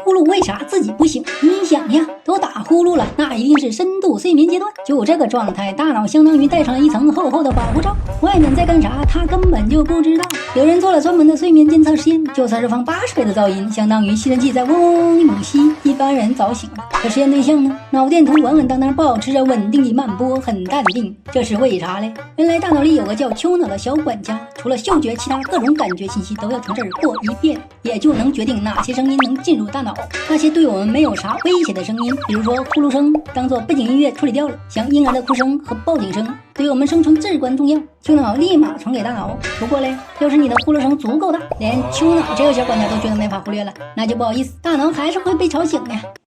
呼噜为啥自己不醒？你想呀，都打呼噜了，那一定是深度睡眠阶段。就这个状态，大脑相当于戴上了一层厚厚的保护罩，外面在干啥，他根本就不知道。有人做了专门的睡眠监测实验，就算是放80倍的噪音，相当于吸尘器在嗡嗡一猛吸，一般人早醒了。可实验对象呢，脑电图稳稳当当，保持着稳定的慢波，很淡定。这是为啥嘞？原来大脑里有个叫丘脑的小管家，除了嗅觉，其他各种感觉信息都要从这儿过一遍，也就能决定哪些声音能进入大脑。那些对我们没有啥威胁的声音，比如说呼噜声，当做背景音乐处理掉了。像婴儿的哭声和报警声，对我们生存至关重要，丘脑立马传给大脑。不过嘞，要是你的呼噜声足够大，连丘脑这个小管家都觉得没法忽略了，那就不好意思，大脑还是会被吵醒的。